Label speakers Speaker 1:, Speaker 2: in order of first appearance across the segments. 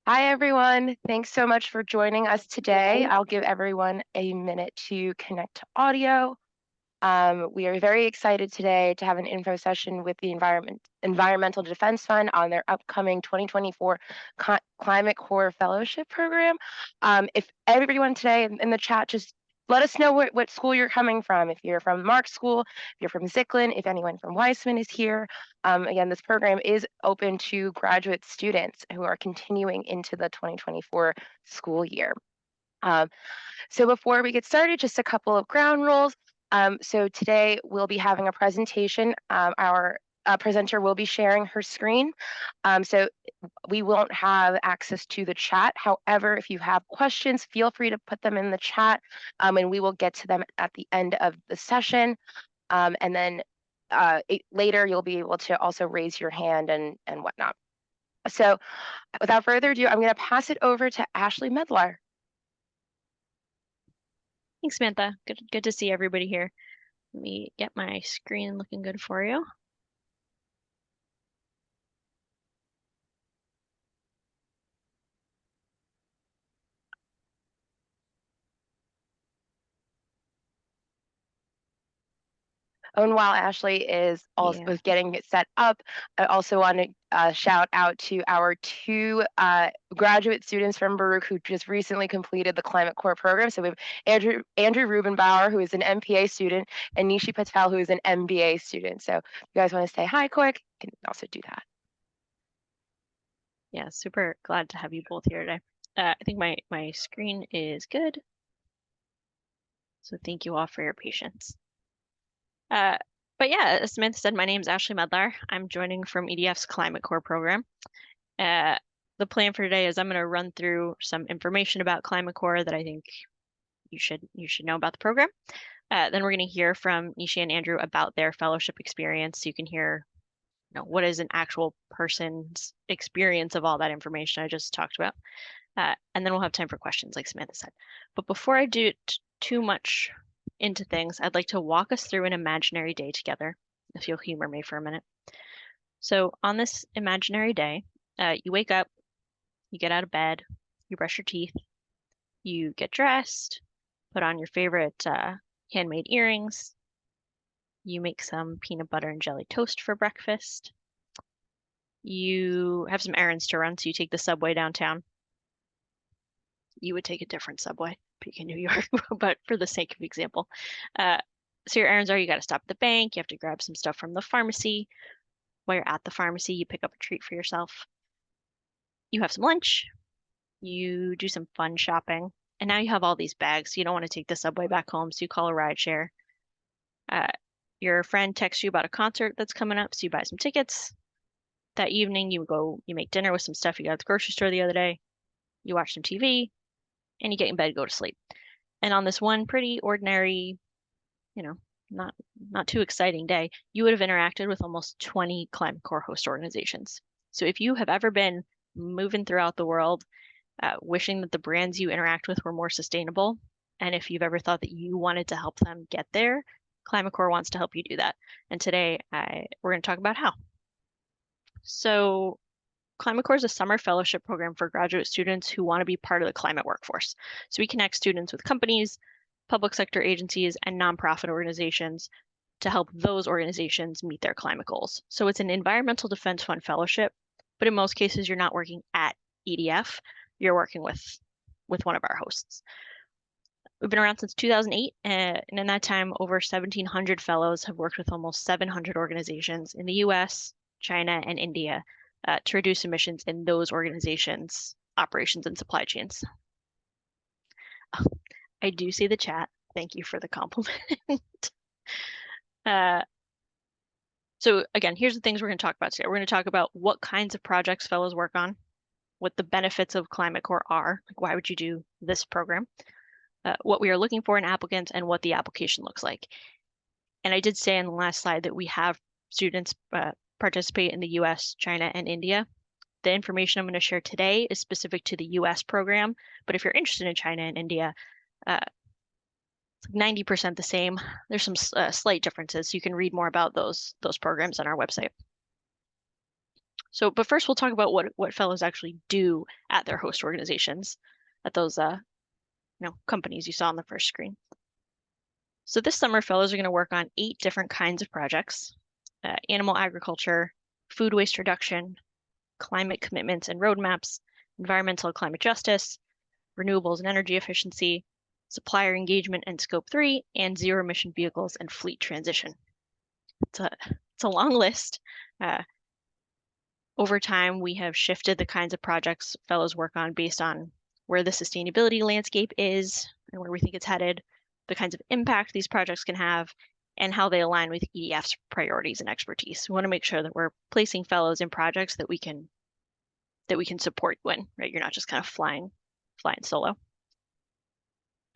Speaker 1: Hi, everyone. Thanks so much for joining us today. I'll give everyone a minute to connect to audio. We are very excited today to have an info session with the Environmental Defense Fund on their upcoming 2024 Climate Corps Fellowship Program. If everyone today in the chat, just let us know what school you're coming from. If you're from Mark School, if you're from Zicklin, if anyone from Weissman is here. Again, this program is open to graduate students who are continuing into the 2024 school year. So before we get started, just a couple of ground rules. So today we'll be having a presentation. Our presenter will be sharing her screen. So we won't have access to the chat. However, if you have questions, feel free to put them in the chat, and we will get to them at the end of the session. And then later you'll be able to also raise your hand and whatnot. So without further ado, I'm going to pass it over to Ashley Medlar.
Speaker 2: Thanks, Samantha. Good to see everybody here. Let me get my screen looking good for you.
Speaker 1: And while Ashley is also getting it set up, I also want to shout out to our two graduate students from Baruch who just recently completed the Climate Corps program. So we have Andrew Rubenbauer, who is an MPA student, and Nishi Patel, who is an MBA student. So if you guys want to say hi quick, you can also do that.
Speaker 2: Yeah, super glad to have you both here today. I think my screen is good. So thank you all for your patience. But yeah, as Samantha said, my name is Ashley Medlar. I'm joining from EDF's Climate Corps program. The plan for today is I'm going to run through some information about Climate Corps that I think you should know about the program. Then we're going to hear from Nishi and Andrew about their fellowship experience, so you can hear what is an actual person's experience of all that information I just talked about. And then we'll have time for questions, like Samantha said. But before I do too much into things, I'd like to walk us through an imaginary day together, if you'll humor me for a minute. So on this imaginary day, you wake up, you get out of bed, you brush your teeth, you get dressed, put on your favorite handmade earrings, you make some peanut butter and jelly toast for breakfast, you have some errands to run, so you take the subway downtown. You would take a different subway, peak in New York, but for the sake of example. So your errands are, you got to stop at the bank, you have to grab some stuff from the pharmacy. While you're at the pharmacy, you pick up a treat for yourself. You have some lunch, you do some fun shopping, and now you have all these bags. You don't want to take the subway back home, so you call a rideshare. Your friend texts you about a concert that's coming up, so you buy some tickets. That evening, you make dinner with some stuff you got at the grocery store the other day. You watch some TV, and you get in bed, go to sleep. And on this one pretty ordinary, not too exciting day, you would have interacted with almost 20 Climate Corps host organizations. So if you have ever been moving throughout the world, wishing that the brands you interact with were more sustainable, and if you've ever thought that you wanted to help them get there, Climate Corps wants to help you do that. And today, we're going to talk about how. So Climate Corps is a summer fellowship program for graduate students who want to be part of the climate workforce. So we connect students with companies, public sector agencies, and nonprofit organizations to help those organizations meet their climate goals. So it's an Environmental Defense Fund fellowship, but in most cases, you're not working at EDF, you're working with one of our hosts. We've been around since 2008, and in that time, over 1,700 fellows have worked with almost 700 organizations in the US, China, and India to reduce emissions in those organizations' operations and supply chains. Oh, I do see the chat. Thank you for the compliment. So again, here's the things we're going to talk about today. We're going to talk about what kinds of projects fellows work on, what the benefits of Climate Corps are, like why would you do this program, what we are looking for in applicants, and what the application looks like. And I did say in the last slide that we have students participate in the US, China, and India. The information I'm going to share today is specific to the US program, but if you're interested in China and India, it's 90% the same. There's some slight differences, so you can read more about those programs on our website. But first we'll talk about what fellows actually do at their host organizations, at those companies you saw on the first screen. So this summer, fellows are going to work on 8 different kinds of projects: animal agriculture, food waste reduction, climate commitments and roadmaps, environmental climate justice, renewables and energy efficiency, supplier engagement and scope 3, and zero emission vehicles and fleet transition. It's a long list. Over time, we have shifted the kinds of projects fellows work on based on where the sustainability landscape is and where we think it's headed, the kinds of impact these projects can have, and how they align with EDF's priorities and expertise. We want to make sure that we're placing fellows in projects that we can support you in, right? You're not just kind of flying solo.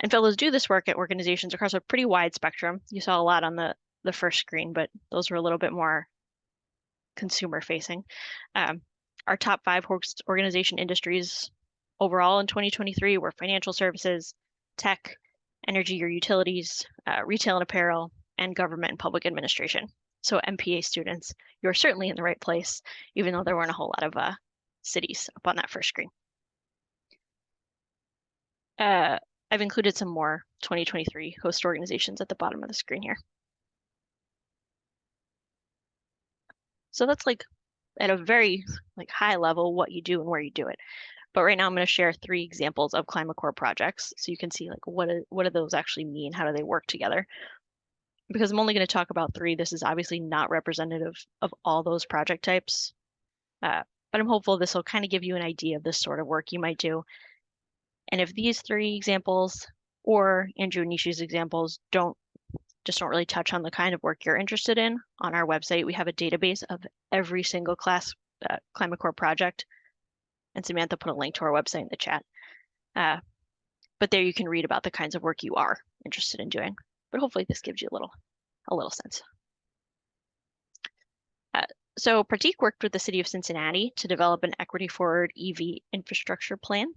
Speaker 2: And fellows do this work at organizations across a pretty wide spectrum. You saw a lot on the first screen, but those were a little bit more consumer facing. Our top 5 host organization industries overall in 2023 were financial services, tech, energy or utilities, retail and apparel, and government and public administration. So MPA students, you're certainly in the right place, even though there weren't a whole lot of cities up on that first screen. I've included some more 2023 host organizations at the bottom of the screen here. So that's like at a very high level what you do and where you do it. But right now I'm going to share 3 examples of Climate Corps projects so you can see what do those actually mean? How do they work together? Because I'm only going to talk about 3. This is obviously not representative of all those project types. But I'm hopeful this will kind of give you an idea of the sort of work you might do. And if these 3 examples or Andrew and Nishi's examples don't really touch on the kind of work you're interested in, on our website we have a database of every single class Climate Corps project, and Samantha put a link to our website in the chat. But there you can read about the kinds of work you are interested in doing. But hopefully this gives you a little sense. So Pratik worked with the city of Cincinnati to develop an equity forward EV infrastructure plan.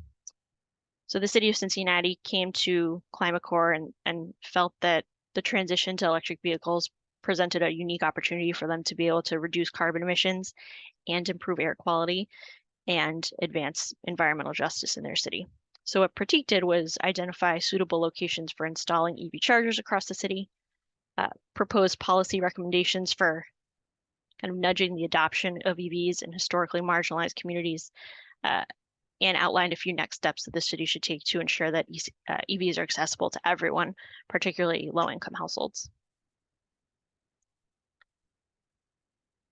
Speaker 2: So the city of Cincinnati came to Climate Corps and felt that the transition to electric vehicles presented a unique opportunity for them to be able to reduce carbon emissions and improve air quality and advance environmental justice in their city. So what Pratik did was identify suitable locations for installing EV chargers across the city, propose policy recommendations for kind of nudging the adoption of EVs in historically marginalized communities, and outlined a few next steps that the city should take to ensure that EVs are accessible to everyone, particularly low-income households.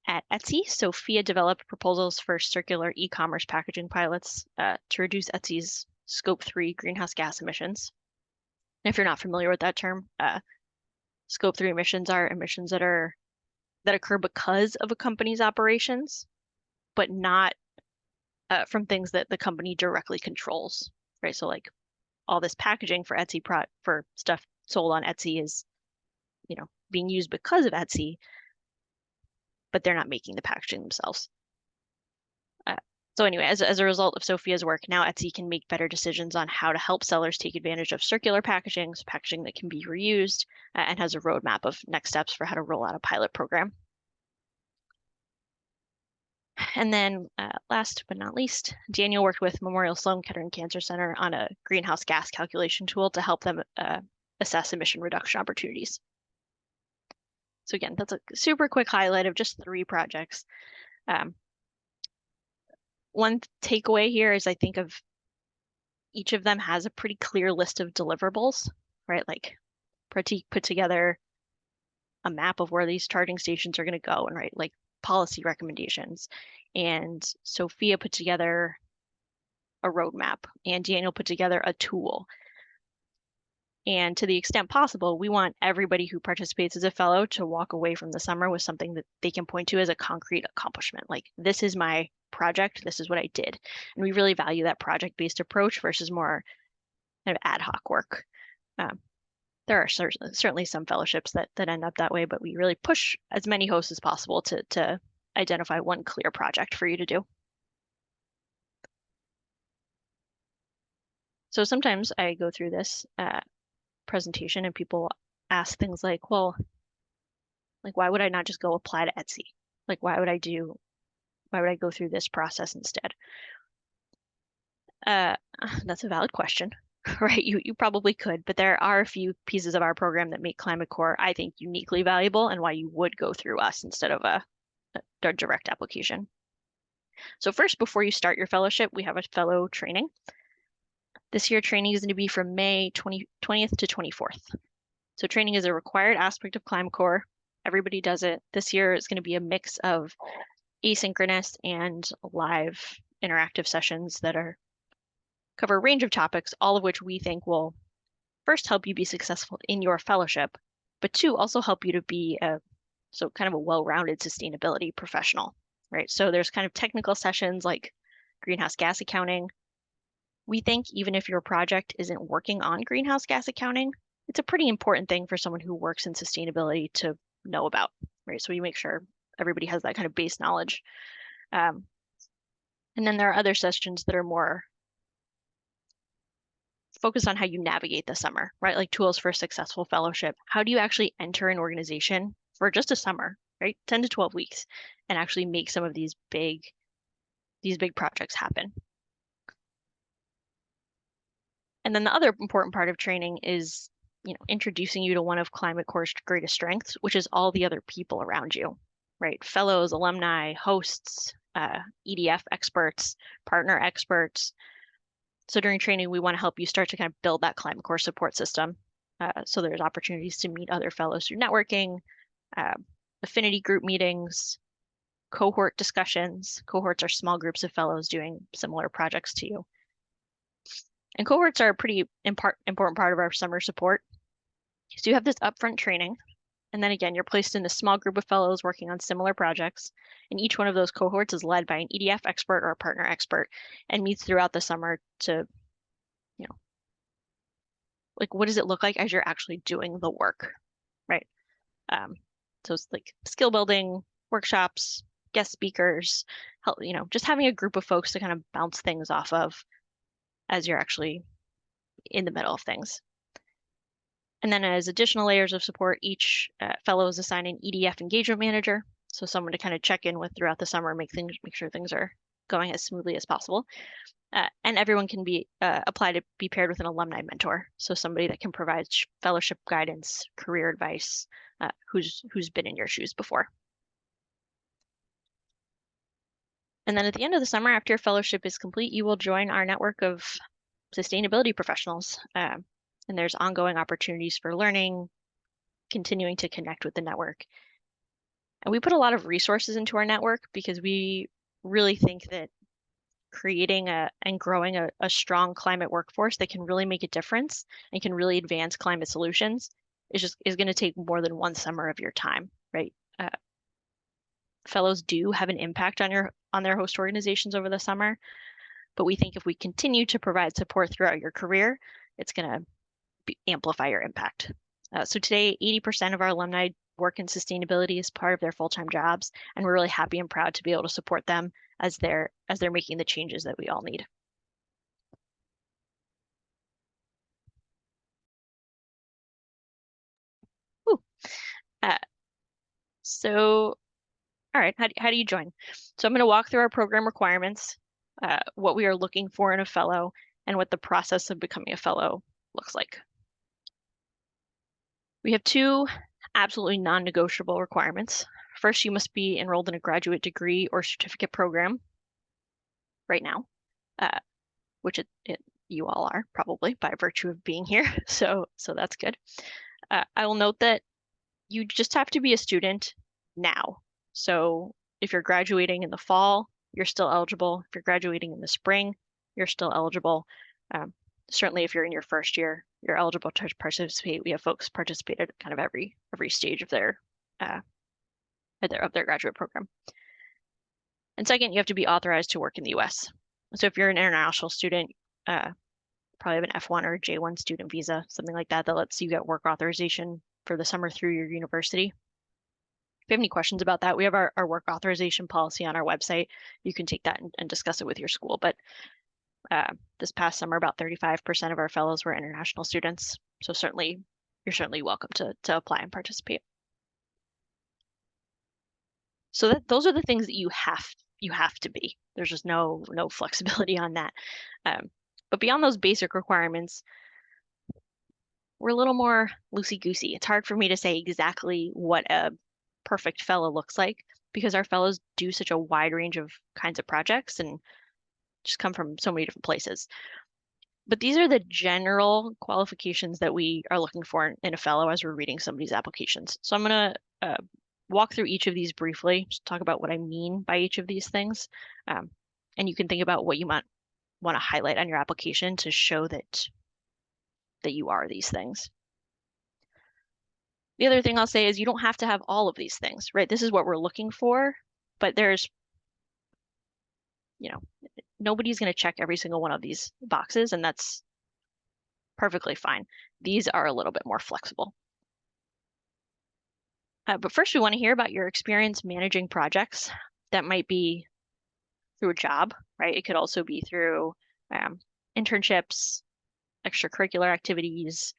Speaker 2: At Etsy, Sophia developed proposals for circular e-commerce packaging pilots to reduce Etsy's Scope 3 greenhouse gas emissions. And if you're not familiar with that term, Scope 3 emissions are emissions that occur because of a company's operations, but not from things that the company directly controls, right? So like all this packaging for Etsy for stuff sold on Etsy is, being used because of Etsy, but they're not making the packaging themselves. So anyway, as a result of Sophia's work, now Etsy can make better decisions on how to help sellers take advantage of circular packaging, so packaging that can be reused, and has a roadmap of next steps for how to roll out a pilot program. And then last but not least, Daniel worked with Memorial Sloan Kettering Cancer Center on a greenhouse gas calculation tool to help them assess emission reduction opportunities. So again, that's a super quick highlight of just 3 projects. One takeaway here is I think of each of them has a pretty clear list of deliverables, right? Like Pratik put together a map of where these charging stations are going to go and like policy recommendations. And Sophia put together a roadmap, and Daniel put together a tool. And to the extent possible, we want everybody who participates as a fellow to walk away from the summer with something that they can point to as a concrete accomplishment. Like, this is my project, this is what I did. And we really value that project-based approach versus more kind of ad hoc work. There are certainly some fellowships that end up that way, but we really push as many hosts as possible to identify one clear project for you to do. So sometimes I go through this presentation and people ask things like, well, like, why would I not just go apply to Etsy? Like, why would I do Why would I go through this process instead? That's a valid question, right? You probably could, but there are a few pieces of our program that make Climate Core, I think, uniquely valuable and why you would go through us instead of a direct application. So first, before you start your fellowship, we have a fellow training. This year, training is going to be from May 20th to 24th. So training is a required aspect of Climate Core. Everybody does it. This year, it's going to be a mix of asynchronous and live interactive sessions that cover a range of topics, all of which we think will first help you be successful in your fellowship, but two, also help you to be kind of a well-rounded sustainability professional, right? So there's kind of technical sessions like greenhouse gas accounting. We think even if your project isn't working on greenhouse gas accounting, it's a pretty important thing for someone who works in sustainability to know about, right? So we make sure everybody has that kind of base knowledge. And then there are other sessions that are more focused on how you navigate the summer, right? Like tools for a successful fellowship. How do you actually enter an organization for just a summer, right? 10 to 12 weeks and actually make some of these big projects happen. And then the other important part of training is, introducing you to one of Climate Core's greatest strengths, which is all the other people around you, right? Fellows, alumni, hosts, EDF experts, partner experts. So during training, we want to help you start to kind of build that Climate Core support system. So there's opportunities to meet other fellows through networking, affinity group meetings, cohort discussions. Cohorts are small groups of fellows doing similar projects to you. And cohorts are a pretty important part of our summer support. So you have this upfront training, and then again, you're placed in a small group of fellows working on similar projects. And each one of those cohorts is led by an EDF expert or a partner expert and meets throughout the summer to, like, what does it look like as you're actually doing the work, right? So it's like skill building, workshops, guest speakers, help, just having a group of folks to kind of bounce things off of as you're actually in the middle of things. And then as additional layers of support, each fellow is assigned an EDF engagement manager. So someone to kind of check in with throughout the summer, make sure things are going as smoothly as possible. And everyone can be apply to be paired with an alumni mentor. So somebody that can provide fellowship guidance, career advice, who's been in your shoes before. And then at the end of the summer, after your fellowship is complete, you will join our network of sustainability professionals. And there's ongoing opportunities for learning, continuing to connect with the network. And we put a lot of resources into our network because we really think that creating and growing a strong climate workforce that can really make a difference and can really advance climate solutions is going to take more than one summer of your time, right? Fellows do have an impact on their host organizations over the summer, but we think if we continue to provide support throughout your career, it's going to amplify your impact. So today, 80% of our alumni work in sustainability as part of their full-time jobs, and we're really happy and proud to be able to support them as they're making the changes that we all need. So, all right, how do you join? So I'm going to walk through our program requirements, what we are looking for in a fellow, and what the process of becoming a fellow looks like. We have two absolutely non-negotiable requirements. First, you must be enrolled in a graduate degree or certificate program right now, which you all are probably by virtue of being here. So that's good. I will note that you just have to be a student now. So if you're graduating in the fall, you're still eligible. If you're graduating in the spring, you're still eligible. Certainly if you're in your first year, you're eligible to participate. We have folks participate at kind of every stage of their graduate program. And second, you have to be authorized to work in the US. So if you're an international student, probably have an F1 or a J1 student visa, something like that lets you get work authorization for the summer through your university. If you have any questions about that, we have our work authorization policy on our website. You can take that and discuss it with your school. But this past summer, about 35% of our fellows were international students. So you're certainly welcome to apply and participate. So those are the things that you have you have to be. There's just no flexibility on that. But beyond those basic requirements, we're a little more loosey-goosey. It's hard for me to say exactly what a perfect fellow looks like because our fellows do such a wide range of kinds of projects and just come from so many different places. But these are the general qualifications that we are looking for in a fellow as we're reading somebody's applications. So I'm going to walk through each of these briefly, just talk about what I mean by each of these things. And you can think about what you might want to highlight on your application to show that you are these things. The other thing I'll say is you don't have to have all of these things, right? This is what we're looking for, but there's, nobody's going to check every single one of these boxes, and that's perfectly fine. These are a little bit more flexible. But first, we want to hear about your experience managing projects. That might be through a job, right? It could also be through internships, extracurricular activities,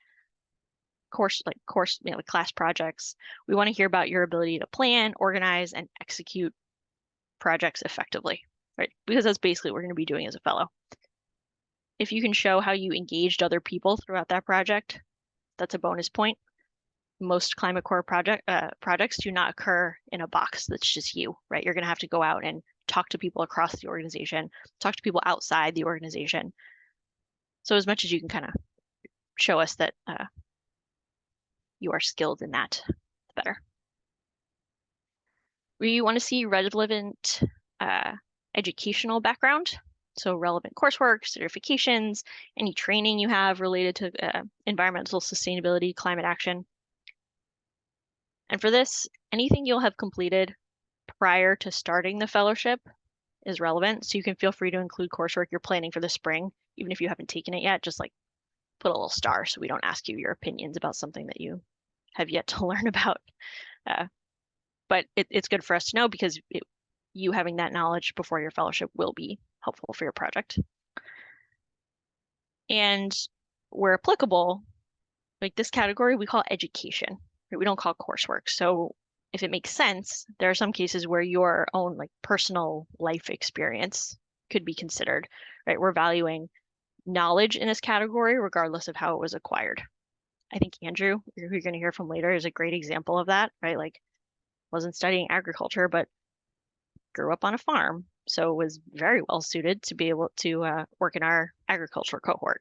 Speaker 2: like class projects. We want to hear about your ability to plan, organize, and execute projects effectively, right? Because that's basically what we're going to be doing as a fellow. If you can show how you engaged other people throughout that project, that's a bonus point. Most Climate Corps projects do not occur in a box that's just you, right? You're going to have to go out and talk to people across the organization, talk to people outside the organization. So as much as you can kind of show us that you are skilled in that, the better. We want to see relevant educational background, so relevant coursework, certifications, any training you have related to environmental sustainability, climate action. And for this, anything you'll have completed prior to starting the fellowship is relevant. So you can feel free to include coursework you're planning for the spring, even if you haven't taken it yet, just like put a little star so we don't ask you your opinions about something that you have yet to learn about. But it's good for us to know because you having that knowledge before your fellowship will be helpful for your project. And where applicable, like this category, we call education, right? We don't call coursework. So if it makes sense, there are some cases where your own like personal life experience could be considered, right? We're valuing knowledge in this category regardless of how it was acquired. I think Andrew, who you're going to hear from later, is a great example of that, right? Like wasn't studying agriculture, but grew up on a farm, so was very well suited to be able to work in our agriculture cohort.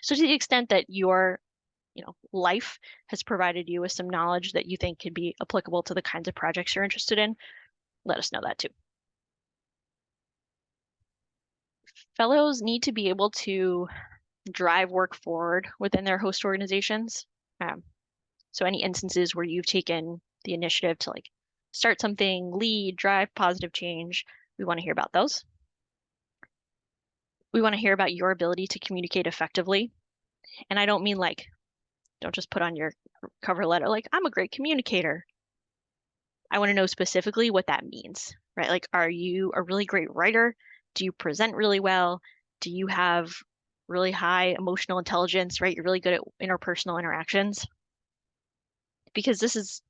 Speaker 2: So to the extent that your life has provided you with some knowledge that you think could be applicable to the kinds of projects you're interested in, let us know that too. Fellows need to be able to drive work forward within their host organizations. So any instances where you've taken the initiative to like start something, lead, drive positive change, we want to hear about those. We want to hear about your ability to communicate effectively. And I don't mean like, don't just put on your cover letter, like, I'm a great communicator. I want to know specifically what that means, right? Like, are you a really great writer? Do you present really well? Do you have really high emotional intelligence, right? You're really good at interpersonal interactions. Because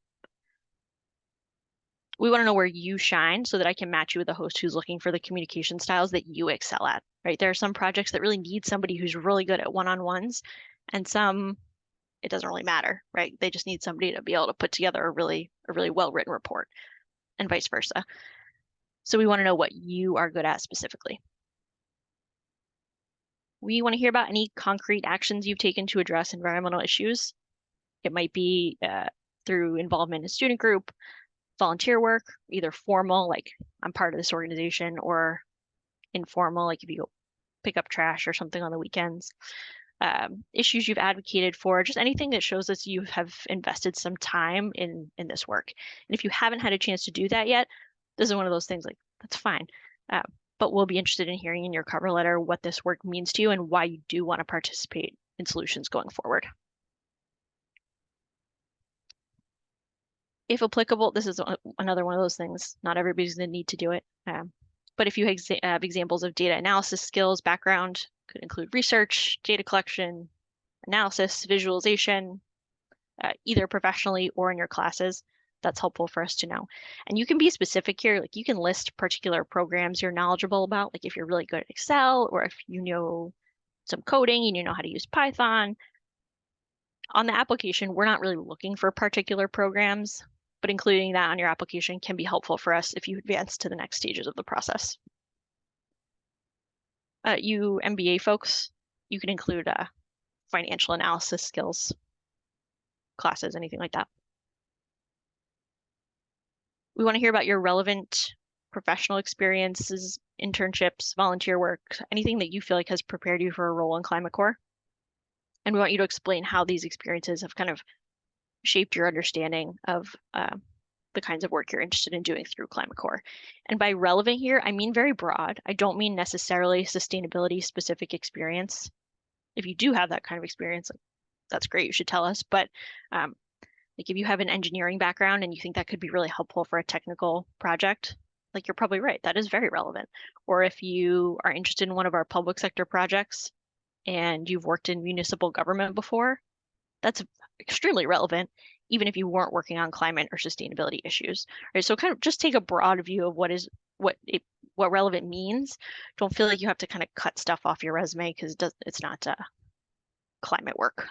Speaker 2: we want to know where you shine so that I can match you with a host who's looking for the communication styles that you excel at, right? There are some projects that really need somebody who's really good at one-on-ones, and some it doesn't really matter, right? They just need somebody to be able to put together a really well-written report, and vice versa. So we want to know what you are good at specifically. We want to hear about any concrete actions you've taken to address environmental issues. It might be through involvement in a student group, volunteer work, either formal, like I'm part of this organization, or informal, like if you go pick up trash or something on the weekends. Issues you've advocated for, just anything that shows us you have invested some time in this work. And if you haven't had a chance to do that yet, this is one of those things like, that's fine. But we'll be interested in hearing in your cover letter what this work means to you and why you do want to participate in solutions going forward. If applicable, this is another one of those things. Not everybody's going to need to do it. But if you have examples of data analysis skills, background, could include research, data collection, analysis, visualization, either professionally or in your classes, that's helpful for us to know. And you can be specific here, like you can list particular programs you're knowledgeable about, like if you're really good at Excel or if you know some coding and you know how to use Python. On the application, we're not really looking for particular programs, but including that on your application can be helpful for us if you advance to the next stages of the process. You MBA folks, you can include financial analysis skills, classes, anything like that. We want to hear about your relevant professional experiences, internships, volunteer work, anything that you feel like has prepared you for a role in Climate Corps. And we want you to explain how these experiences have kind of shaped your understanding of the kinds of work you're interested in doing through Climate Corps. And by relevant here, I mean very broad. I don't mean necessarily sustainability specific experience. If you do have that kind of experience, like, that's great. You should tell us. But like if you have an engineering background and you think that could be really helpful for a technical project, like you're probably right. That is very relevant. Or if you are interested in one of our public sector projects and you've worked in municipal government before, that's extremely relevant, even if you weren't working on climate or sustainability issues. Right? So kind of just take a broad view of what relevant means. Don't feel like you have to kind of cut stuff off your resume because it's not climate work.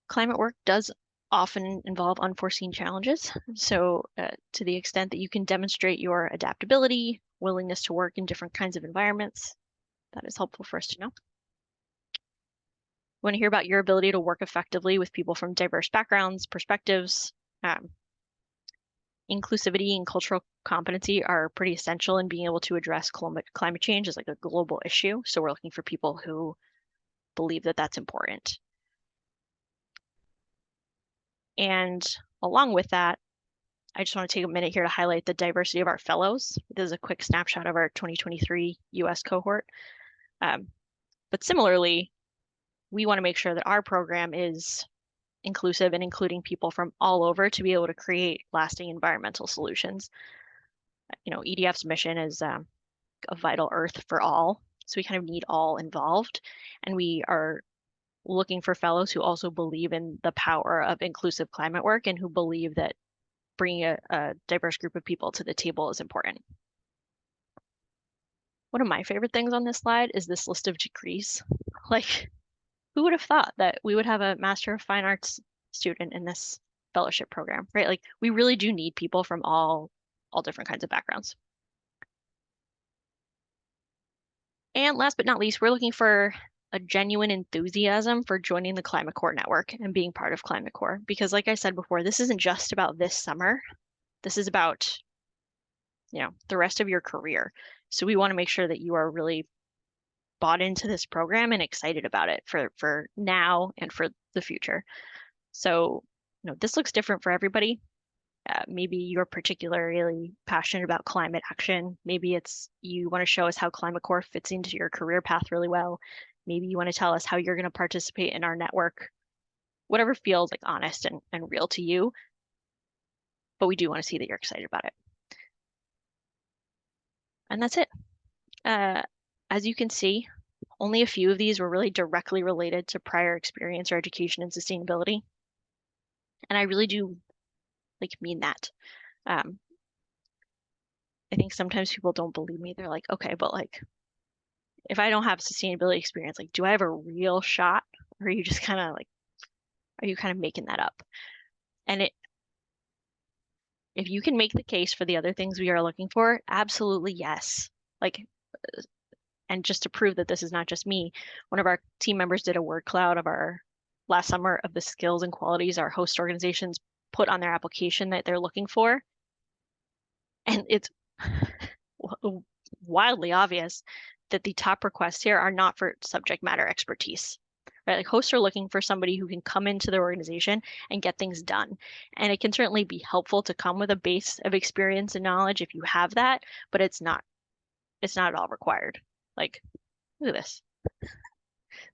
Speaker 2: Climate work does often involve unforeseen challenges. So to the extent that you can demonstrate your adaptability, willingness to work in different kinds of environments, that is helpful for us to know. We want to hear about your ability to work effectively with people from diverse backgrounds, perspectives. Inclusivity and cultural competency are pretty essential in being able to address climate change as like a global issue. So we're looking for people who believe that that's important. And along with that, I just want to take a minute here to highlight the diversity of our fellows. This is a quick snapshot of our 2023 US cohort. But similarly, we want to make sure that our program is inclusive and including people from all over to be able to create lasting environmental solutions. You know, EDF's mission is a vital earth for all. So we kind of need all involved. And we are looking for fellows who also believe in the power of inclusive climate work and who believe that bringing a diverse group of people to the table is important. One of my favorite things on this slide is this list of degrees. Like, who would have thought that we would have a Master of Fine Arts student in this fellowship program, right? Like, we really do need people from all different kinds of backgrounds. And last but not least, we're looking for a genuine enthusiasm for joining the Climate Corps network and being part of Climate Corps. Because like I said before, this isn't just about this summer. This is about, the rest of your career. So we want to make sure that you are really bought into this program and excited about it for now and for the future. So, this looks different for everybody. Maybe you're particularly passionate about climate action. Maybe it's you want to show us how Climate Corps fits into your career path really well. Maybe you want to tell us how you're going to participate in our network. Whatever feels like honest and real to you. But we do want to see that you're excited about it. And that's it. As you can see, only a few of these were really directly related to prior experience or education in sustainability. And I really do mean that. I think sometimes people don't believe me. They're like, okay, but if I don't have sustainability experience, do I have a real shot? Or are you just kind of are you kind of making that up? And if you can make the case for the other things we are looking for, absolutely yes. And just to prove that this is not just me, one of our team members did a word cloud of our last summer of the skills and qualities our host organizations put on their application that they're looking for. And it's wildly obvious that the top requests here are not for subject matter expertise, right? Like hosts are looking for somebody who can come into the organization and get things done. And it can certainly be helpful to come with a base of experience and knowledge if you have that, but it's not at all required. Look at this.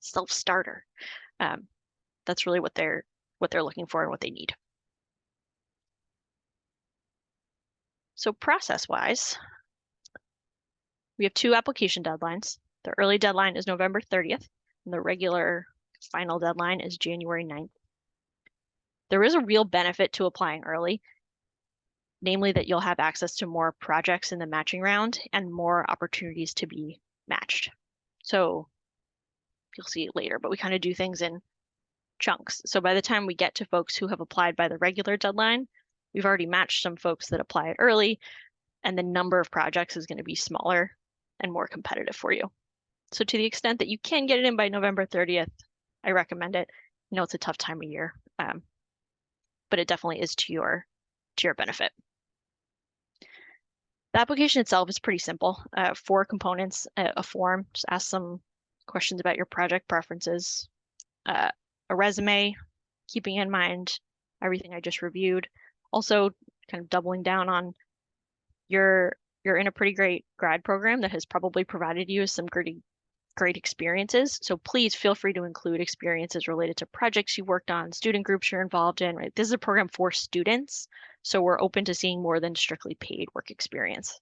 Speaker 2: Self-starter. That's really what they're looking for and what they need. So process-wise, we have 2 application deadlines. The early deadline is November 30th, and the regular final deadline is January 9th. There is a real benefit to applying early, namely that you'll have access to more projects in the matching round and more opportunities to be matched. So you'll see it later, but we kind of do things in chunks. So by the time we get to folks who have applied by the regular deadline, we've already matched some folks that applied early, and the number of projects is going to be smaller and more competitive for you. So to the extent that you can get it in by November 30th, I recommend it. You know, it's a tough time of year, but it definitely is to your benefit. The application itself is pretty simple. 4 components, a form, just ask some questions about your project preferences, a resume, keeping in mind everything I just reviewed. Also, kind of doubling down on you're in a pretty great grad program that has probably provided you with some great experiences. So please feel free to include experiences related to projects you worked on, student groups you're involved in, right? This is a program for students, so we're open to seeing more than strictly paid work experience.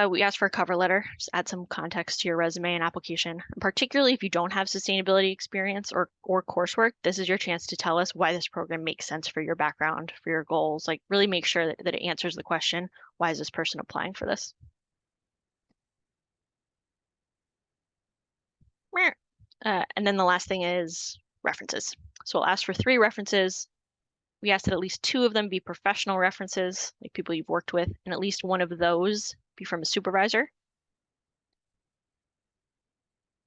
Speaker 2: We asked for a cover letter, just add some context to your resume and application. And particularly if you don't have sustainability experience or coursework, this is your chance to tell us why this program makes sense for your background, for your goals. Like really make sure that it answers the question, why is this person applying for this? And then the last thing is references. So we'll ask for 3 references. We ask that at least 2 of them be professional references, like people you've worked with, and at least 1 of those be from a supervisor.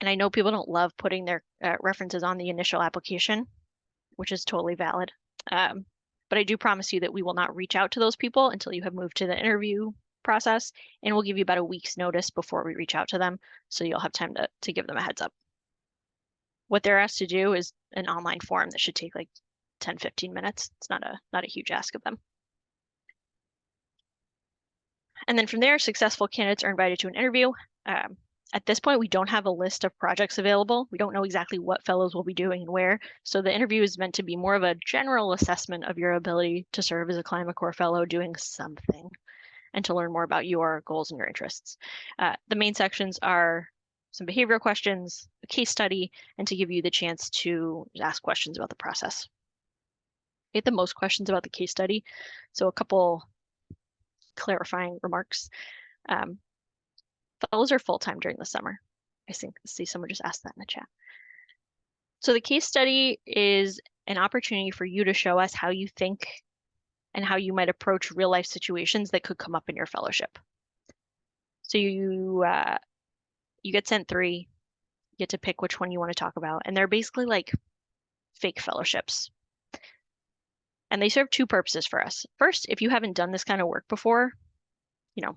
Speaker 2: And I know people don't love putting their references on the initial application, which is totally valid. But I do promise you that we will not reach out to those people until you have moved to the interview process, and we'll give you about a week's notice before we reach out to them, so you'll have time to give them a heads up. What they're asked to do is an online form that should take like 10, 15 minutes. It's not a huge ask of them. And then from there, successful candidates are invited to an interview. At this point, we don't have a list of projects available. We don't know exactly what fellows will be doing and where. So the interview is meant to be more of a general assessment of your ability to serve as a Climate Corps fellow doing something and to learn more about your goals and your interests. The main sections are some behavioral questions, a case study, and to give you the chance to ask questions about the process. We get the most questions about the case study, so a couple clarifying remarks. Fellows are full-time during the summer. I see someone just asked that in the chat. So the case study is an opportunity for you to show us how you think and how you might approach real-life situations that could come up in your fellowship. So you get sent 3, you get to pick which one you want to talk about, and they're basically like fake fellowships. And they serve 2 purposes for us. First, if you haven't done this kind of work before, you know,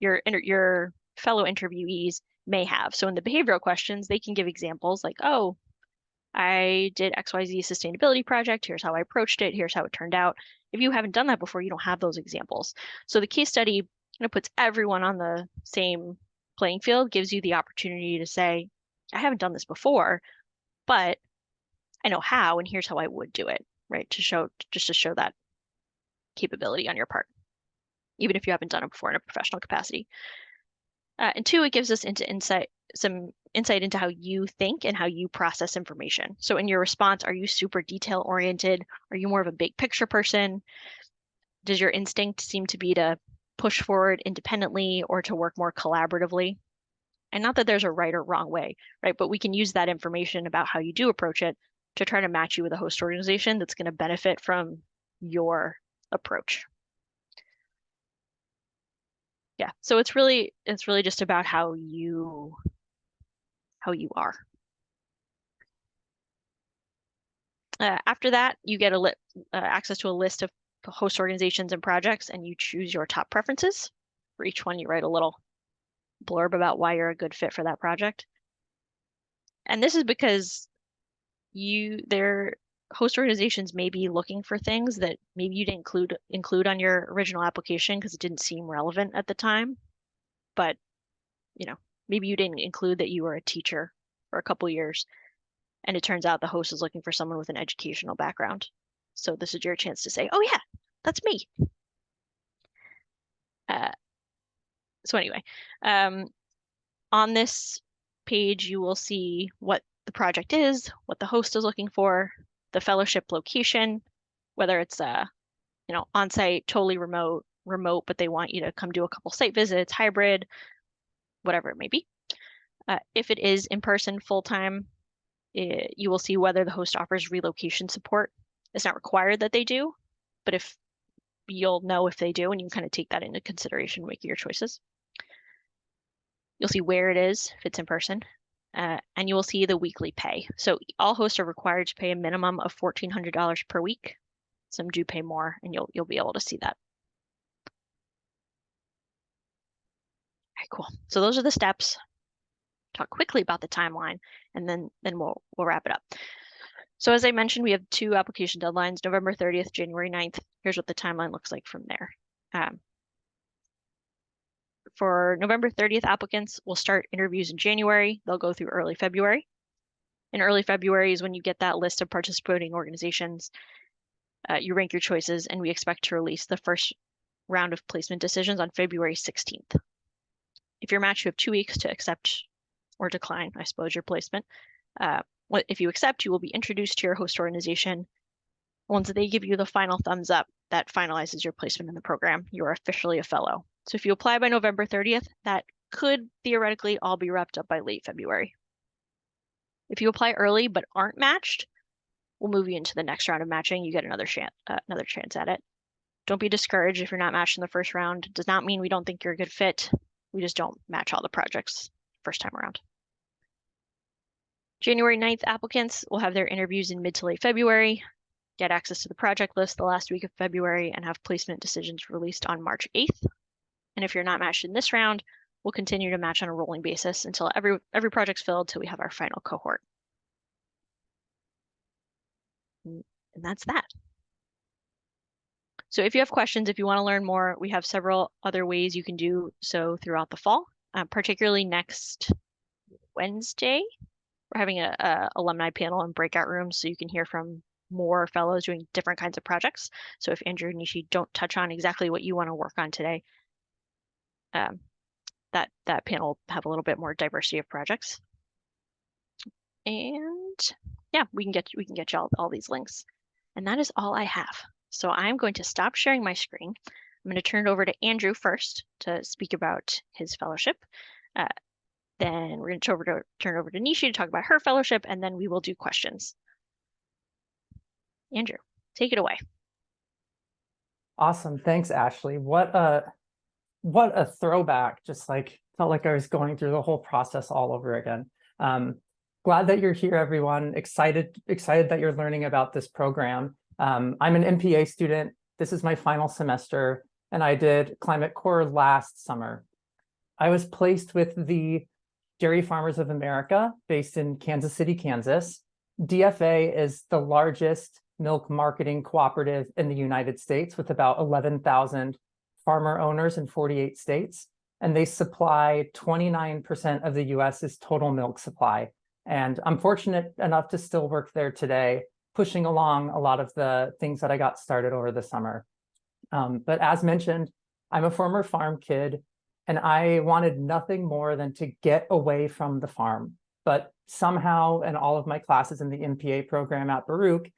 Speaker 2: your fellow interviewees may have. So in the behavioral questions, they can give examples like, oh, I did XYZ sustainability project. Here's how I approached it. Here's how it turned out. If you haven't done that before, you don't have those examples. So the case study puts everyone on the same playing field, gives you the opportunity to say, I haven't done this before, but I know how, and here's how I would do it, right? To show that capability on your part, even if you haven't done it before in a professional capacity. And 2, it gives us some insight into how you think and how you process information. So in your response, are you super detail oriented? Are you more of a big picture person? Does your instinct seem to be to push forward independently or to work more collaboratively? And not that there's a right or wrong way, right? But we can use that information about how you do approach it to try to match you with a host organization that's going to benefit from your approach. Yeah, so it's really just about how you are. After that, you get access to a list of host organizations and projects, and you choose your top preferences. For each one, you write a little blurb about why you're a good fit for that project. And this is because their host organizations may be looking for things that maybe you didn't include on your original application because it didn't seem relevant at the time. But, maybe you didn't include that you were a teacher for a couple years, and it turns out the host is looking for someone with an educational background. So this is your chance to say, oh yeah, that's me. So anyway, on this page, you will see what the project is, what the host is looking for, the fellowship location, whether it's on-site, totally remote, but they want you to come do a couple site visits, hybrid, whatever it may be. If it is in person full-time, you will see whether the host offers relocation support. It's not required that they do, but if you'll know if they do, and you can kind of take that into consideration, making your choices. You'll see where it is if it's in person, and you will see the weekly pay. So all hosts are required to pay a minimum of $1,400 per week. Some do pay more, and you'll be able to see that. All right, cool. So those are the steps. Talk quickly about the timeline, and then we'll wrap it up. So as I mentioned, we have 2 application deadlines, November 30th, January 9th. Here's what the timeline looks like from there. For November 30th applicants, we'll start interviews in January. They'll go through early February. In early February is when you get that list of participating organizations. You rank your choices, and we expect to release the first round of placement decisions on February 16th. If you're matched, you have 2 weeks to accept or decline, I suppose, your placement. If you accept, you will be introduced to your host organization. Once they give you the final thumbs up, that finalizes your placement in the program. You are officially a fellow. So if you apply by November 30th, that could theoretically all be wrapped up by late February. If you apply early but aren't matched, we'll move you into the next round of matching. You get another chance at it. Don't be discouraged if you're not matched in the first round. It does not mean we don't think you're a good fit. We just don't match all the projects first time around. January 9th applicants will have their interviews in mid to late February, get access to the project list the last week of February, and have placement decisions released on March 8th. And if you're not matched in this round, we'll continue to match on a rolling basis until every project's filled till we have our final cohort. And that's that. So if you have questions, if you want to learn more, we have several other ways you can do so throughout the fall, particularly next Wednesday. We're having a alumni panel and breakout rooms so you can hear from more fellows doing different kinds of projects. So if Andrew and Nishi don't touch on exactly what you want to work on today, that panel will have a little bit more diversity of projects. And yeah, we can get you all these links. And that is all I have. So I'm going to stop sharing my screen. I'm going to turn it over to Andrew first to speak about his fellowship. Then we're going to turn over to Nishi to talk about her fellowship, and then we will do questions. Andrew, take it away.
Speaker 3: Awesome. Thanks, Ashley. What a throwback. Just like felt like I was going through the whole process all over again. Glad that you're here, everyone. Excited that you're learning about this program. I'm an MPA student. This is my final semester, and I did Climate Corps last summer. I was placed with the Dairy Farmers of America, based in Kansas City, Kansas. DFA is the largest milk marketing cooperative in the United States, with about 11,000 farmer owners in 48 states. And they supply 29% of the US's total milk supply. And I'm fortunate enough to still work there today, pushing along a lot of the things that I got started over the summer. But as mentioned, I'm a former farm kid, and I wanted nothing more than to get away from the farm. But somehow in all of my classes in the MPA program at Baruch,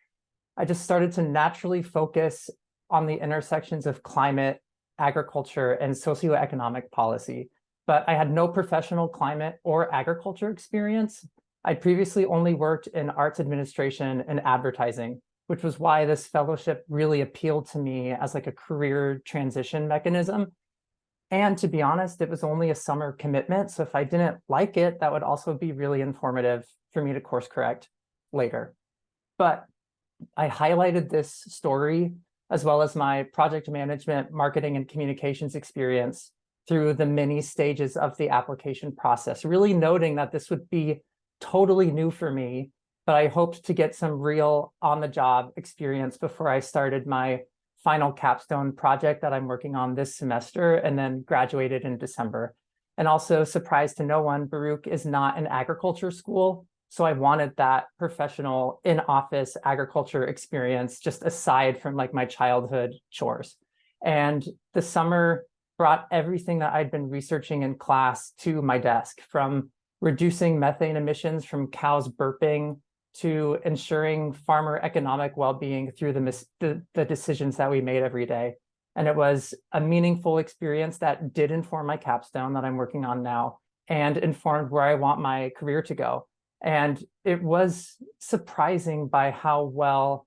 Speaker 3: I just started to naturally focus on the intersections of climate, agriculture, and socioeconomic policy. But I had no professional climate or agriculture experience. I'd previously only worked in arts administration and advertising, which was why this fellowship really appealed to me as like a career transition mechanism. And to be honest, it was only a summer commitment. So if I didn't like it, that would also be really informative for me to course correct later. But I highlighted this story as well as my project management, marketing, and communications experience through the many stages of the application process, really noting that this would be totally new for me, but I hoped to get some real on-the-job experience before I started my final capstone project that I'm working on this semester and then graduated in December. And also, surprise to no one, Baruch is not an agriculture school. So I wanted that professional in-office agriculture experience just aside from like my childhood chores. And the summer brought everything that I'd been researching in class to my desk, from reducing methane emissions from cows burping to ensuring farmer economic well-being through the decisions that we made every day. And it was a meaningful experience that did inform my capstone that I'm working on now and informed where I want my career to go. And it was surprising by how well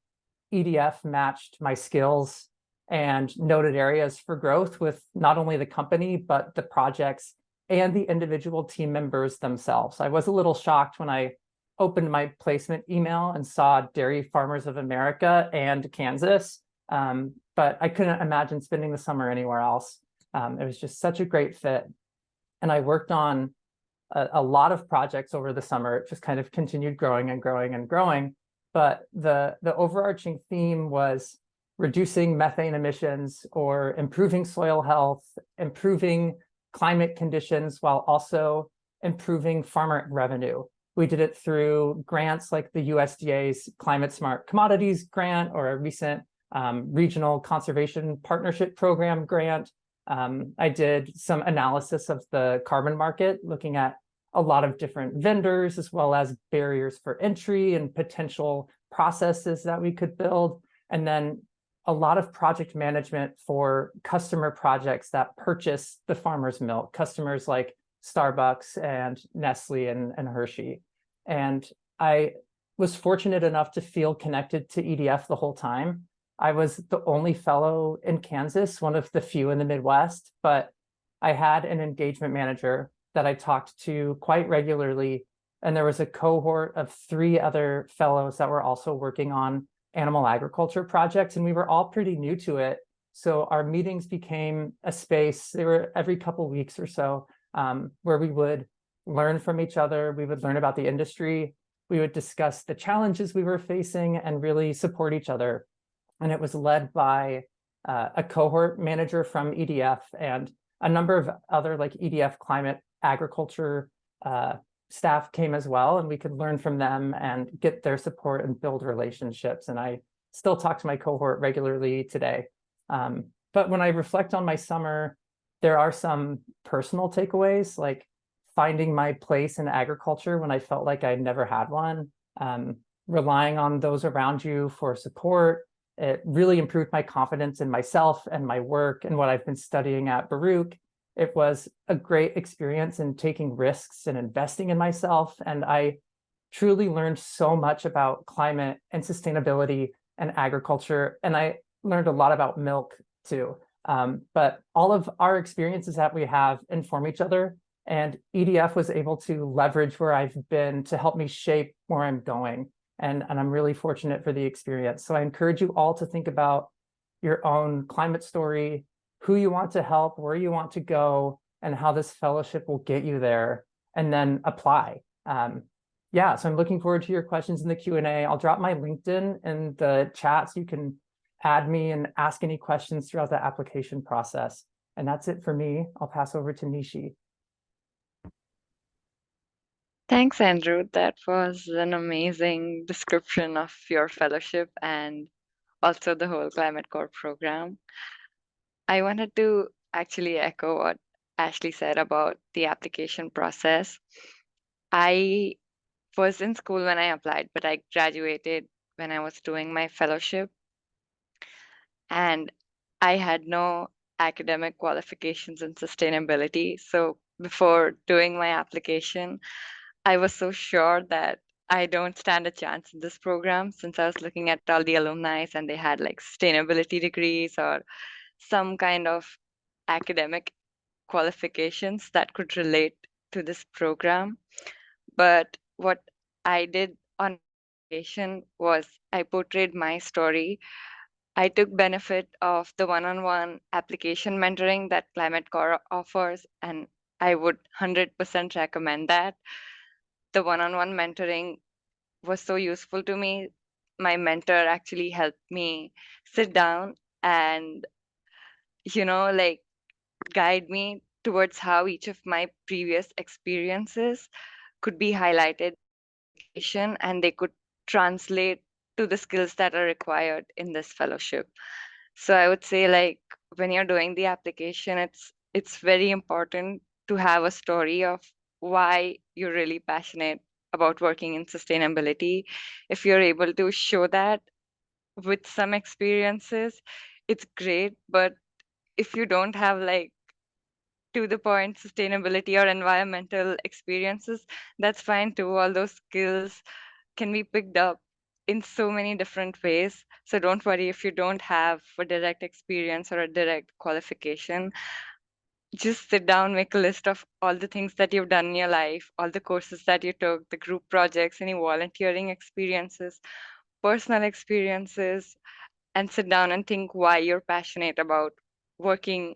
Speaker 3: EDF matched my skills and noted areas for growth with not only the company, but the projects and the individual team members themselves. I was a little shocked when I opened my placement email and saw Dairy Farmers of America and Kansas, but I couldn't imagine spending the summer anywhere else. It was just such a great fit. And I worked on a lot of projects over the summer. It just kind of continued growing and growing and growing. But the overarching theme was reducing methane emissions or improving soil health, improving climate conditions, while also improving farmer revenue. We did it through grants like the USDA's Climate Smart Commodities Grant or a recent Regional Conservation Partnership Program grant. I did some analysis of the carbon market, looking at a lot of different vendors, as well as barriers for entry and potential processes that we could build. And then a lot of project management for customer projects that purchase the farmer's milk, customers like Starbucks and Nestle and Hershey. And I was fortunate enough to feel connected to EDF the whole time. I was the only fellow in Kansas, one of the few in the Midwest, but I had an engagement manager that I talked to quite regularly. And there was a cohort of 3 other fellows that were also working on animal agriculture projects, and we were all pretty new to it. So our meetings became a space, they were every couple of weeks or so, where we would learn from each other. We would learn about the industry. We would discuss the challenges we were facing and really support each other. And it was led by a cohort manager from EDF and a number of other like EDF climate agriculture staff came as well, and we could learn from them and get their support and build relationships. And I still talk to my cohort regularly today. But when I reflect on my summer, there are some personal takeaways, like finding my place in agriculture when I felt like I never had one, relying on those around you for support. It really improved my confidence in myself and my work and what I've been studying at Baruch. It was a great experience in taking risks and investing in myself. And I truly learned so much about climate and sustainability and agriculture. And I learned a lot about milk too. But all of our experiences that we have inform each other. And EDF was able to leverage where I've been to help me shape where I'm going. And I'm really fortunate for the experience. So I encourage you all to think about your own climate story, who you want to help, where you want to go, and how this fellowship will get you there, and then apply. Yeah, so I'm looking forward to your questions in the Q&A. I'll drop my LinkedIn in the chat so you can add me and ask any questions throughout the application process. And that's it for me. I'll pass over to Nishi.
Speaker 4: Thanks, Andrew. That was an amazing description of your fellowship and also the whole Climate Corps program. I wanted to actually echo what Ashley said about the application process. I was in school when I applied, but I graduated when I was doing my fellowship. And I had no academic qualifications in sustainability. So before doing my application, I was so sure that I don't stand a chance in this program, since I was looking at all the alumni and they had like sustainability degrees or some kind of academic qualifications that could relate to this program. But what I did on application was I portrayed my story. I took benefit of the one-on-one application mentoring that Climate Corps offers, and I would 100% recommend that. The one-on-one mentoring was so useful to me. My mentor actually helped me sit down and, like guide me towards how each of my previous experiences could be highlighted and they could translate to the skills that are required in this fellowship. So I would say, like, when you're doing the application, it's very important to have a story of why you're really passionate about working in sustainability. If you're able to show that with some experiences, it's great. But if you don't have like to the point sustainability or environmental experiences, that's fine too. All those skills can be picked up in so many different ways. So don't worry if you don't have a direct experience or a direct qualification. Just sit down, make a list of all the things that you've done in your life, all the courses that you took, the group projects, any volunteering experiences, personal experiences, and sit down and think why you're passionate about working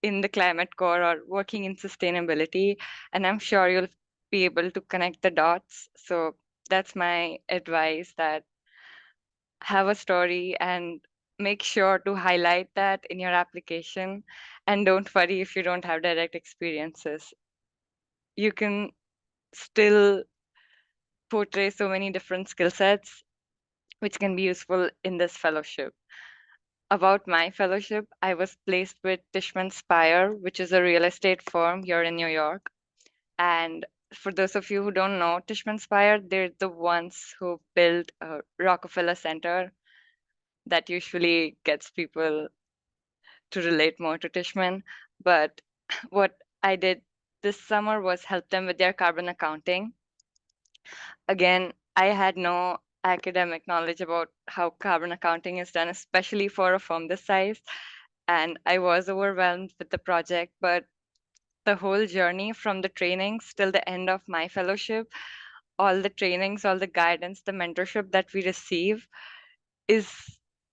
Speaker 4: in the climate core or working in sustainability. And I'm sure you'll be able to connect the dots. So that's my advice, that have a story and make sure to highlight that in your application. And don't worry if you don't have direct experiences. You can still portray so many different skill sets which can be useful in this fellowship. About my fellowship, I was placed with Tishman Speyer, which is a real estate firm here in New York. And for those of you who don't know Tishman Speyer, they're the ones who built Rockefeller Center. That usually gets people to relate more to Tishman. But what I did this summer was help them with their carbon accounting. Again, I had no academic knowledge about how carbon accounting is done, especially for a firm this size. And I was overwhelmed with the project, but the whole journey from the trainings till the end of my fellowship, all the trainings, all the guidance, the mentorship that we receive is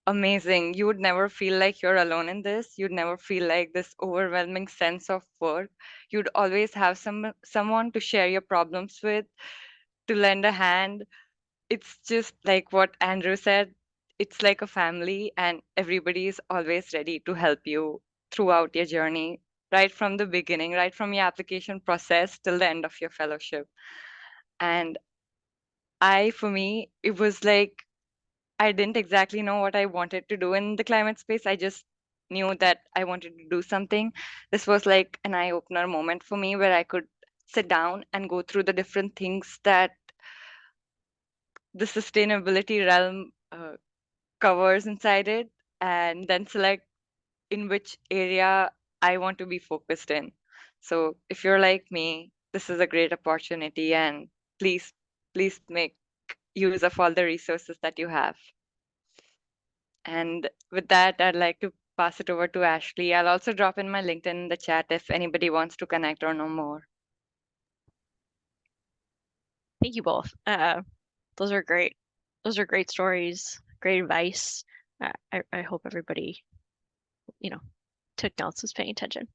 Speaker 4: amazing. You would never feel like you're alone in this. You'd never feel like this overwhelming sense of work. You'd always have someone to share your problems with, to lend a hand. It's just like what Andrew said. It's like a family, and everybody is always ready to help you throughout your journey, right from the beginning, right from your application process till the end of your fellowship. And for me, it was like I didn't exactly know what I wanted to do in the climate space. I just knew that I wanted to do something. This was like an eye-opener moment for me where I could sit down and go through the different things that the sustainability realm covers inside it, and then select in which area I want to be focused in. So if you're like me, this is a great opportunity, and please, please make use of all the resources that you have. And with that, I'd like to pass it over to Ashley. I'll also drop in my LinkedIn in the chat if anybody wants to connect or know more.
Speaker 2: Thank you both. Those are great. Those are great stories, great advice. I hope everybody, took notes, was paying attention.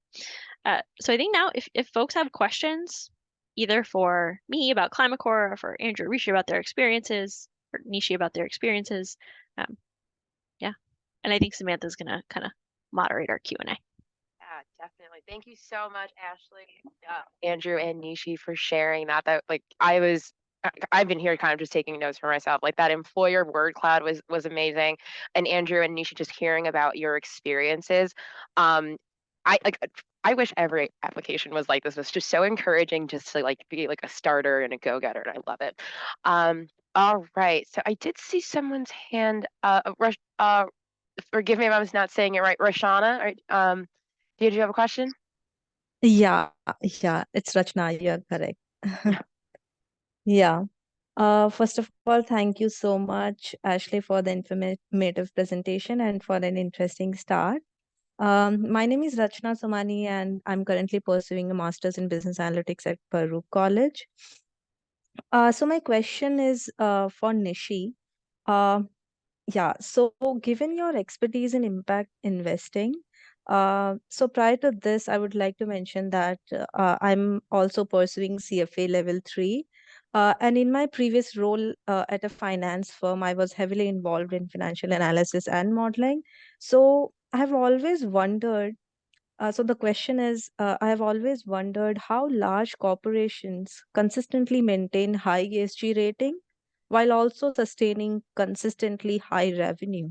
Speaker 2: So I think now if folks have questions, either for me about Climate Corps or for Andrew Rishi about their experiences, or Nishi about their experiences, yeah. And I think Samantha's gonna kind of moderate our Q&A.
Speaker 1: Yeah, definitely. Thank you so much, Ashley, Andrew, and Nishi for sharing that. I've been here kind of just taking notes for myself. Like that employer word cloud was amazing, and Andrew and Nishi just hearing about your experiences. I like. I wish every application was like this. It's just so encouraging just to like be like a starter and a go-getter, and I love it. All right. So I did see someone's hand. Forgive me if I was not saying it right. Roshana, did you have a question?
Speaker 5: Yeah, it's Rachna, you're correct. Yeah. First of all, thank you so much, Ashley, for the informative presentation and for an interesting start. My name is Rachna Somani, and I'm currently pursuing a master's in business analytics at Baruch College. So my question is for Nishi. Uh, yeah, so given your expertise in impact investing, so prior to this, I would like to mention that I'm also pursuing CFA level 3. And in my previous role at a finance firm, I was heavily involved in financial analysis and modeling. So I have always wondered, so the question is, I have always wondered how large corporations consistently maintain high ESG rating while also sustaining consistently high revenue.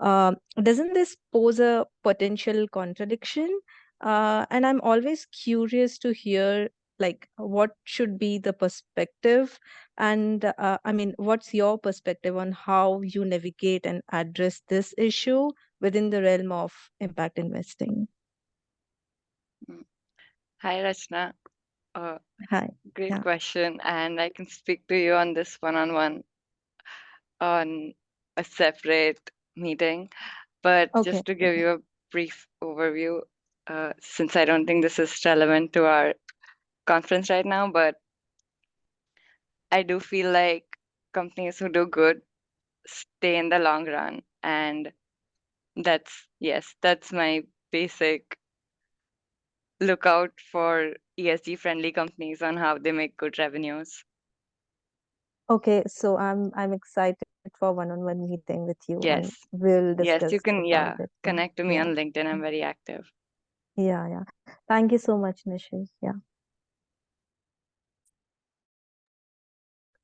Speaker 5: Doesn't this pose a potential contradiction? And I'm always curious to hear like what should be the perspective, and I mean, what's your perspective on how you navigate and address this issue within the realm of impact investing?
Speaker 4: Hi, Rachna.
Speaker 5: Hi.
Speaker 4: Great
Speaker 5: Yeah.
Speaker 4: question, and I can speak to you on this one-on-one on a separate meeting. But
Speaker 5: Okay.
Speaker 4: just to give you a brief overview, since I don't think this is relevant to our conference right now, but I do feel like companies who do good stay in the long run. And that's my basic lookout for ESG friendly companies on how they make good revenues.
Speaker 5: Okay, so I'm excited for one-on-one meeting with you, and
Speaker 4: Yes.
Speaker 5: we'll
Speaker 4: Yes, you
Speaker 5: discuss
Speaker 4: can,
Speaker 5: about it.
Speaker 4: connect to me
Speaker 5: Yeah.
Speaker 4: on LinkedIn. I'm very active.
Speaker 5: Yeah. Thank you so much, Nishi. Yeah.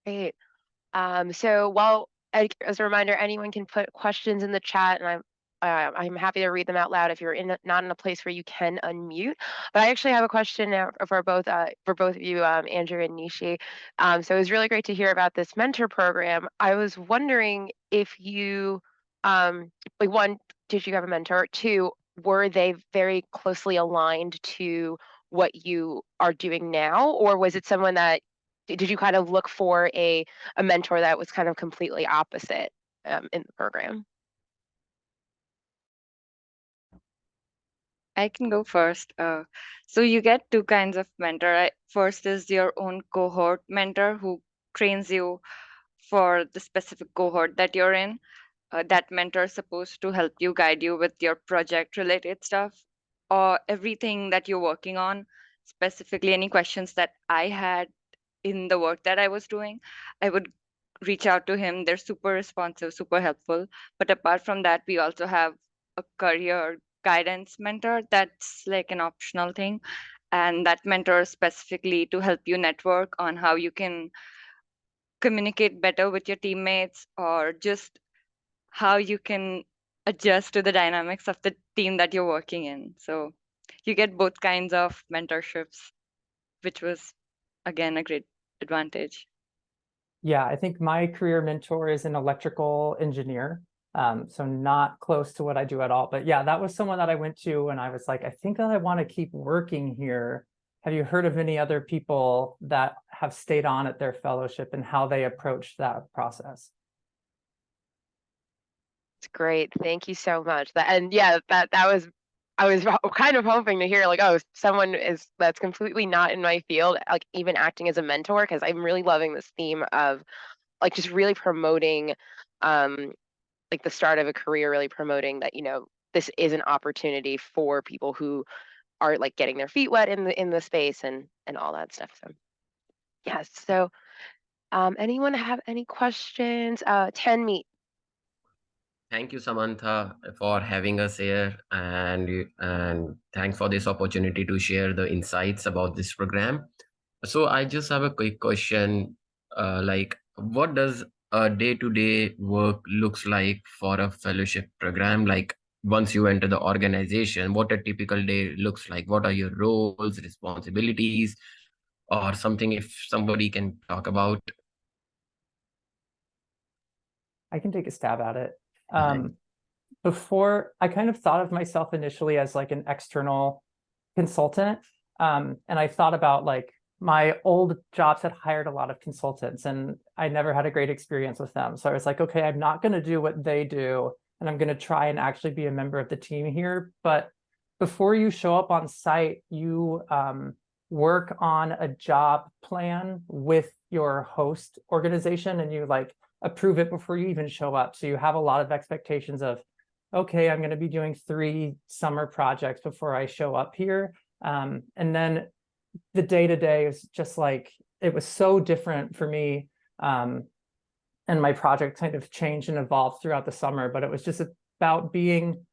Speaker 1: Great. So as a reminder, anyone can put questions in the chat, and I'm happy to read them out loud if you're not in a place where you can unmute. But I actually have a question now for both of you, Andrew and Nishi. So it was really great to hear about this mentor program. I was wondering if you, like, one, did you have a mentor? Two, were they very closely aligned to what you are doing now, or was it someone that did you kind of look for a mentor that was kind of completely opposite in the program?
Speaker 4: I can go first. So you get two kinds of mentor. First is your own cohort mentor who trains you for the specific cohort that you're in. That mentor is supposed to help you, guide you with your project related stuff or everything that you're working on. Specifically, any questions that I had in the work that I was doing, I would reach out to him. They're super responsive, super helpful. But apart from that, we also have a career guidance mentor that's like an optional thing. And that mentor is specifically to help you network on how you can communicate better with your teammates or just how you can adjust to the dynamics of the team that you're working in. So you get both kinds of mentorships, which was again a great advantage.
Speaker 3: Yeah, I think my career mentor is an electrical engineer. So not close to what I do at all. But yeah, that was someone that I went to and I was like, I think I want to keep working here. Have you heard of any other people that have stayed on at their fellowship and how they approach that process?
Speaker 1: It's great. Thank you so much. And yeah, that was I was kind of hoping to hear like, oh, someone that's completely not in my field, like even acting as a mentor, because I'm really loving this theme of like just really promoting like the start of a career, really promoting that, this is an opportunity for people who are like getting their feet wet in the space and all that stuff. So yes. So anyone have any questions? 10 meet.
Speaker 6: Thank you, Samantha, for having us here, and thanks for this opportunity to share the insights about this program. So I just have a quick question, like what does a day-to-day work looks like for a fellowship program? Like once you enter the organization, what a typical day looks like? What are your roles, responsibilities, or something if somebody can talk about?
Speaker 3: I can take a stab at it.
Speaker 6: Right.
Speaker 3: Before, I kind of thought of myself initially as like an external consultant. And I thought about like my old jobs had hired a lot of consultants and I never had a great experience with them. So I was like, okay, I'm not going to do what they do. And I'm going to try and actually be a member of the team here. But before you show up on site, you work on a job plan with your host organization and you like approve it before you even show up. So you have a lot of expectations of, okay, I'm going to be doing 3 summer projects before I show up here. And then the day-to-day is just like, it was so different for me. And my project kind of changed and evolved throughout the summer, but it was just about being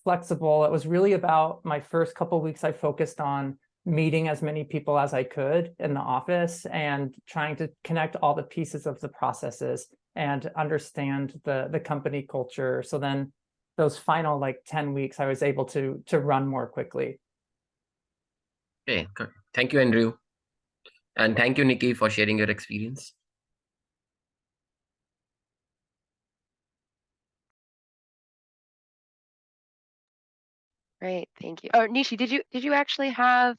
Speaker 3: flexible. It was really about my first couple of weeks, I focused on meeting as many people as I could in the office and trying to connect all the pieces of the processes and understand the company culture. So then those final like 10 weeks, I was able to run more quickly.
Speaker 6: Okay, thank you, Andrew. And thank you, Nikki, for sharing your experience.
Speaker 1: Great, thank you. Oh, Nishi, did you actually have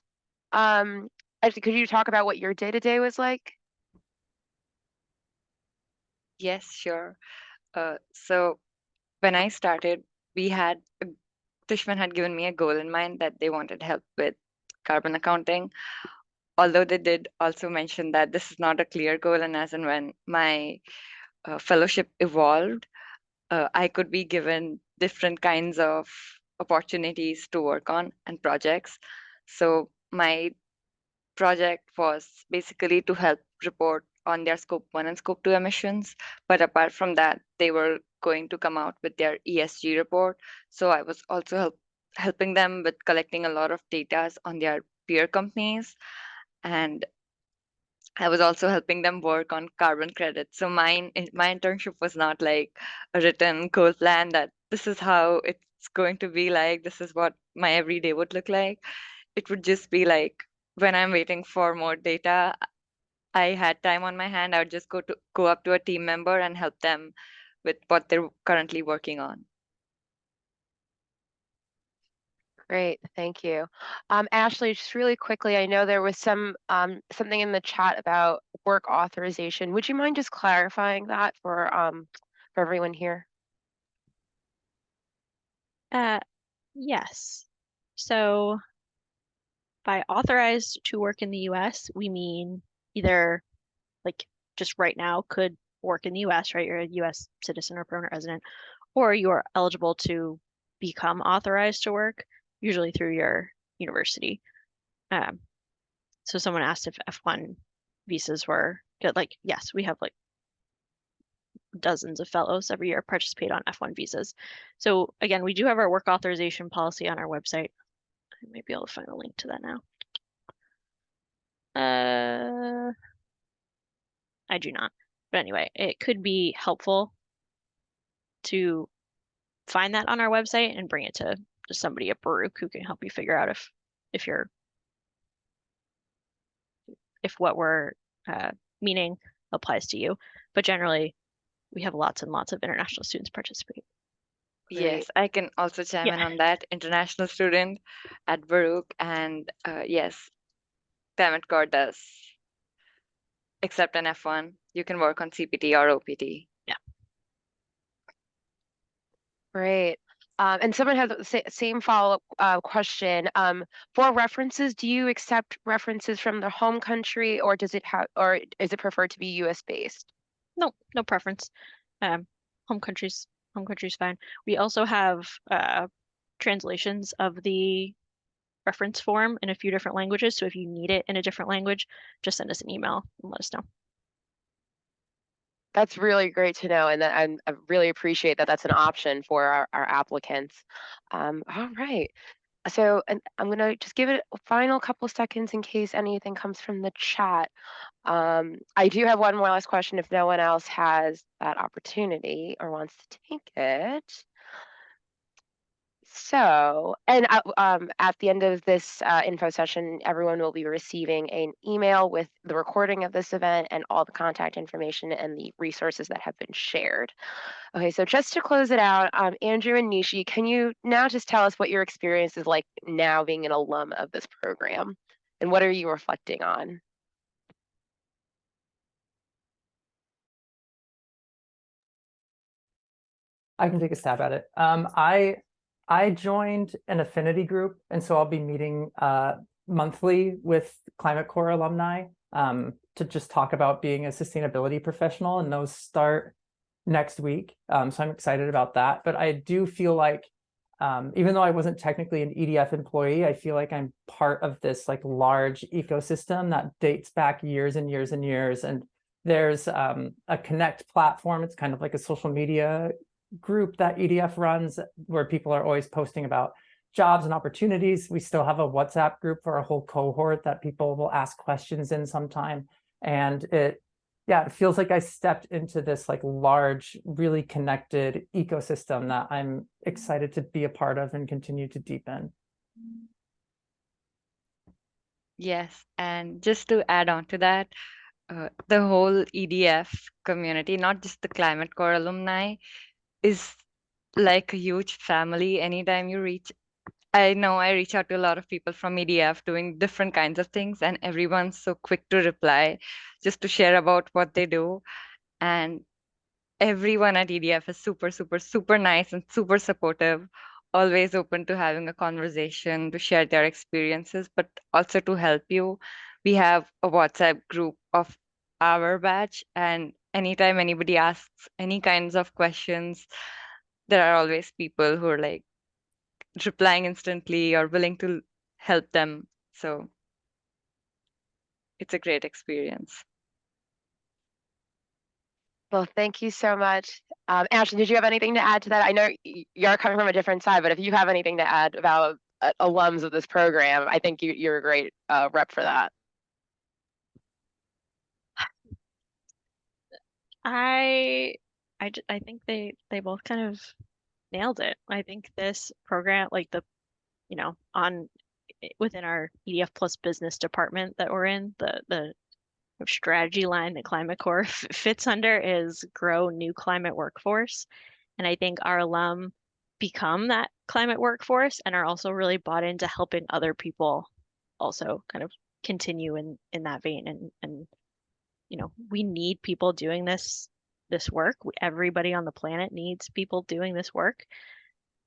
Speaker 1: actually could you talk about what your day-to-day was like?
Speaker 4: Yes, sure. So when I started, Tishman had given me a goal in mind that they wanted help with carbon accounting. Although they did also mention that this is not a clear goal, and as and when my fellowship evolved, I could be given different kinds of opportunities to work on and projects. So my project was basically to help report on their scope 1 and scope 2 emissions. But apart from that, they were going to come out with their ESG report. So I was also helping them with collecting a lot of data on their peer companies. And I was also helping them work on carbon credits. So my internship was not like a written goal plan that this is how it's going to be like, this is what my everyday would look like. It would just be like when I'm waiting for more data, I had time on my hand, I would just go up to a team member and help them with what they're currently working on.
Speaker 1: Great, thank you. Ashley, just really quickly, I know there was something in the chat about work authorization. Would you mind just clarifying that for everyone here?
Speaker 2: Yes. So by authorized to work in the US, we mean either like just right now could work in the US, right? You're a US citizen or permanent resident, or you are eligible to become authorized to work, usually through your university. So someone asked if F1 visas were good. Like, yes, we have like dozens of fellows every year participate on F1 visas. So again, we do have our work authorization policy on our website. I might be able to find a link to that now. I do not. But anyway, it could be helpful to find that on our website and bring it to somebody at Baruch who can help you figure out if you're if what we're meaning applies to you. But generally, we have lots and lots of international students participate.
Speaker 4: Yes, I can also chime in
Speaker 2: Yeah.
Speaker 4: on that. International student at Baruch, and yes, Climate Corps does accept an F1. You can work on CPT or OPT.
Speaker 2: Yeah.
Speaker 1: Great. And someone had the same follow-up question. For references, do you accept references from the home country, or does it have, or is it preferred to be US based?
Speaker 2: No preference. Home country's fine. We also have translations of the reference form in a few different languages. So if you need it in a different language, just send us an email and let us know.
Speaker 1: That's really great to know, and that I really appreciate that that's an option for our applicants. All right. So, and I'm gonna just give it a final couple seconds in case anything comes from the chat. I do have one more last question if no one else has that opportunity or wants to take it. So, and at the end of this info session, everyone will be receiving an email with the recording of this event and all the contact information and the resources that have been shared. Okay, so just to close it out, Andrew and Nishi, can you now just tell us what your experience is like now being an alum of this program? And what are you reflecting on?
Speaker 3: I can take a stab at it. I joined an affinity group, and so I'll be meeting monthly with Climate Corps alumni to just talk about being a sustainability professional, and those start next week. So I'm excited about that. But I do feel like, even though I wasn't technically an EDF employee, I feel like I'm part of this like large ecosystem that dates back years and years and years. And there's a Connect platform. It's kind of like a social media group that EDF runs where people are always posting about jobs and opportunities. We still have a WhatsApp group for a whole cohort that people will ask questions in sometime. And it feels like I stepped into this like large, really connected ecosystem that I'm excited to be a part of and continue to deepen.
Speaker 4: Yes, and just to add on to that, the whole EDF community, not just the Climate Corps alumni, is like a huge family. Anytime you reach, I know I reach out to a lot of people from EDF doing different kinds of things, and everyone's so quick to reply just to share about what they do. And everyone at EDF is super, super, super nice and super supportive, always open to having a conversation, to share their experiences, but also to help you. We have a WhatsApp group of our batch, and anytime anybody asks any kinds of questions, there are always people who are like replying instantly or willing to help them. So it's a great experience.
Speaker 1: Well, thank you so much. Ashley, did you have anything to add to that? I know you're coming from a different side, but if you have anything to add about alums of this program, I think you're a great rep for that.
Speaker 2: I think they both kind of nailed it. I think this program, like within our EDF plus business department that we're in, the strategy line that Climate Corps fits under is grow new climate workforce. And I think our alum become that climate workforce and are also really bought into helping other people also kind of continue in that vein. And we need people doing this work. Everybody on the planet needs people doing this work.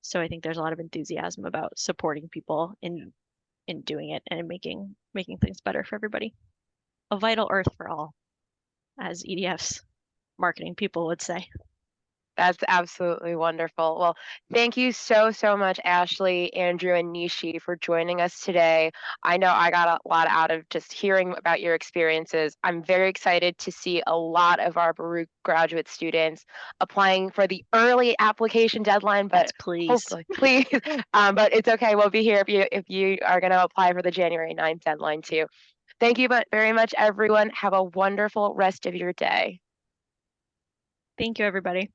Speaker 2: So I think there's a lot of enthusiasm about supporting people in doing it and making things better for everybody. A vital earth for all, as EDF's marketing people would say.
Speaker 1: That's absolutely wonderful. Well, thank you so, so much, Ashley, Andrew, and Nishi for joining us today. I know I got a lot out of just hearing about your experiences. I'm very excited to see a lot of our Baruch graduate students applying for the early application deadline, but
Speaker 2: Yes, please.
Speaker 1: hopefully, please. But it's okay. We'll be here if you are going to apply for the January 9th deadline too. Thank you very much, everyone. Have a wonderful rest of your day.
Speaker 2: Thank you, everybody.